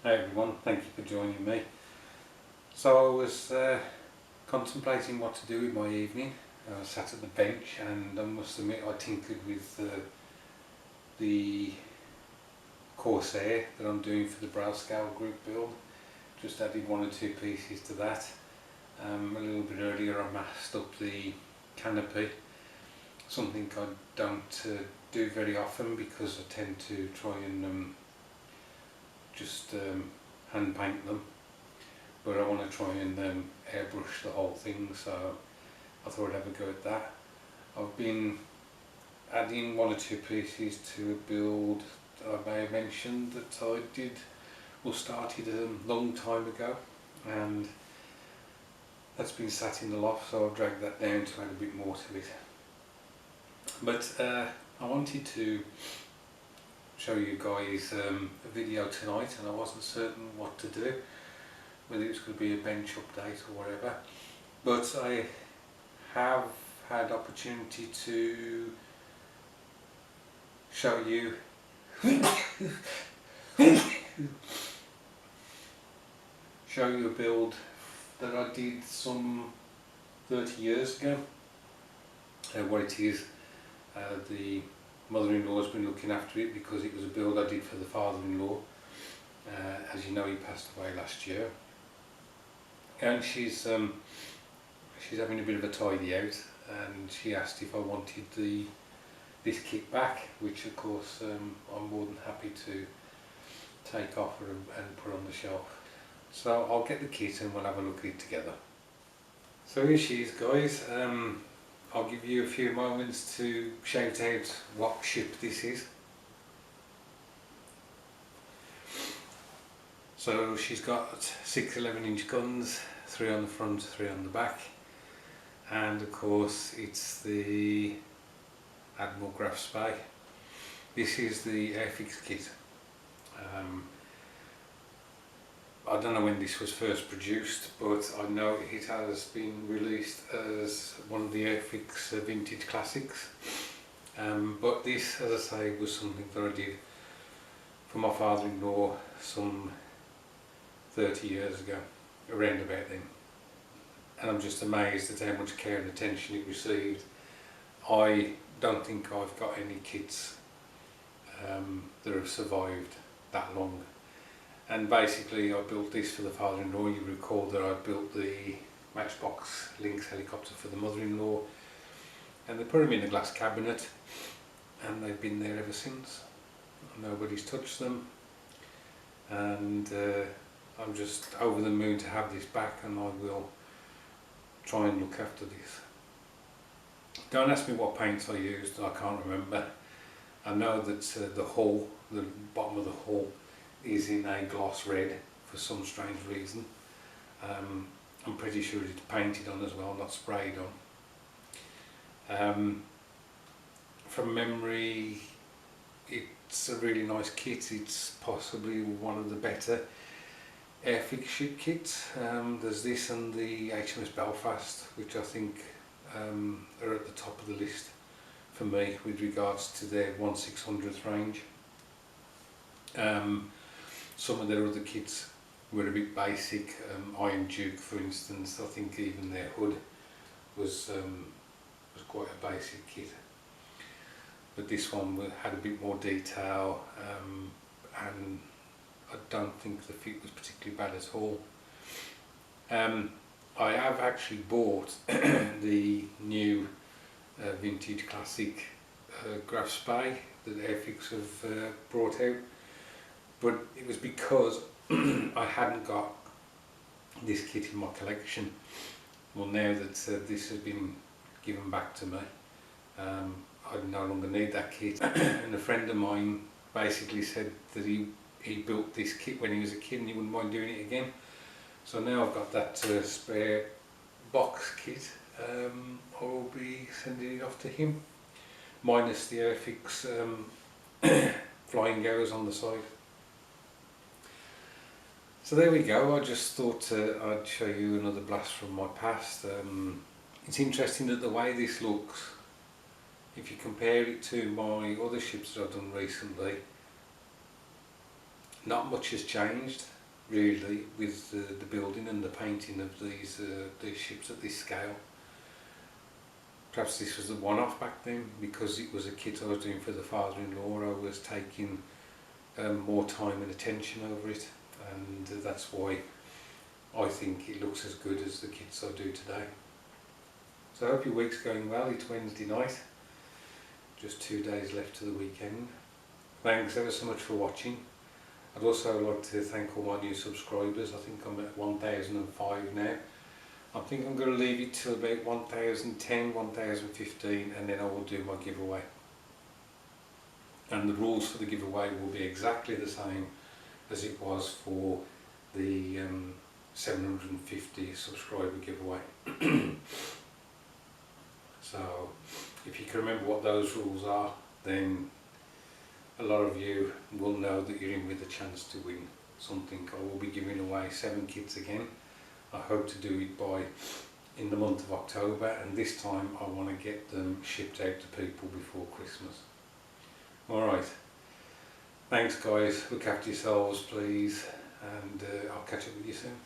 Hi everyone, thank you for joining me. So I was contemplating what to do with my evening. I sat at the bench and I must admit I tinkered with the Corsair that I'm doing for the brow scale group build. Just added one or two pieces to that. A little bit earlier I masked up the canopy, something I don't do very often because I tend to try and just hand paint them, but I want to try and airbrush the whole thing, so I thought I'd have a go at that. I've been adding one or two pieces to a build that I may have mentioned that I did or started a long time ago, and that's been sat in the loft, so I've dragged that down to add a bit more to it. But I wanted to show you guys a video tonight, and I wasn't certain what to do, whether it was going to be a bench update or whatever, but I have had opportunity to show you a build that I did some 30 years ago. What it is, the mother-in-law has been looking after it because it was a build I did for the father-in-law. As you know, he passed away last year, and she's having a bit of a tidy out, and she asked if I wanted this kit back, which of course I'm more than happy to take off and put on the shelf. So I'll get the kit and we'll have a look at it together. So here she is, guys. I'll give you a few moments to shout out what ship this is. So she's got 6 11-inch guns, 3 on the front, 3 on the back, and of course it's the Admiral Graf Spee. This is the Airfix kit. I don't know when this was first produced, but I know it has been released as one of the Airfix vintage classics. But this, as I say, was something that I did for my father-in-law some 30 years ago, around about then. And I'm just amazed at how much care and attention it received. I don't think I've got any kits that have survived that long. And basically I built this for the father-in-law. You recall that I built the Matchbox Lynx helicopter for the mother-in-law, and they put them in a glass cabinet, and they've been there ever since. Nobody's touched them, and I'm just over the moon to have this back, and I will try and look after this. Don't ask me what paints I used, I can't remember. I know that the hull, the bottom of the hull, is in a gloss red for some strange reason. I'm pretty sure it's painted on as well, not sprayed on. From memory, it's a really nice kit. It's possibly one of the better Airfix ship kits. There's this and the HMS Belfast, which I think are at the top of the list for me with regards to their 1/600th range. Some of their other kits were a bit basic. Iron Duke, for instance, I think even their hood was quite a basic kit. But this one had a bit more detail, and I don't think the fit was particularly bad at all. I have actually bought the new vintage classic Graf Spee that Airfix have brought out, but it was because I hadn't got this kit in my collection. Well, now that this has been given back to me, I no longer need that kit. And a friend of mine basically said that he built this kit when he was a kid and he wouldn't mind doing it again. So now I've got that spare box kit. I will be sending it off to him, minus the Airfix flying goers on the side. So there we go. I just thought I'd show you another blast from my past. It's interesting that the way this looks, if you compare it to my other ships that I've done recently, not much has changed really with the building and the painting of these ships at this scale. Perhaps this was a one-off back then, because it was a kit I was doing for the father-in-law. I was taking more time and attention over it, and that's why I think it looks as good as the kits I do today. So I hope your week's going well. It's Wednesday night, just 2 days left to the weekend. Thanks ever so much for watching. I'd also like to thank all my new subscribers. I think I'm at 1005 now. I think I'm going to leave it till about 1010, 1015, and then I will do my giveaway. And the rules for the giveaway will be exactly the same as it was for the 750 subscriber giveaway. So if you can remember what those rules are, then a lot of you will know that you're in with a chance to win something. I will be giving away 7 kits again. I hope to do it in the month of October, and this time I want to get them shipped out to people before Christmas. Alright, thanks guys, look after yourselves please, and I'll catch up with you soon.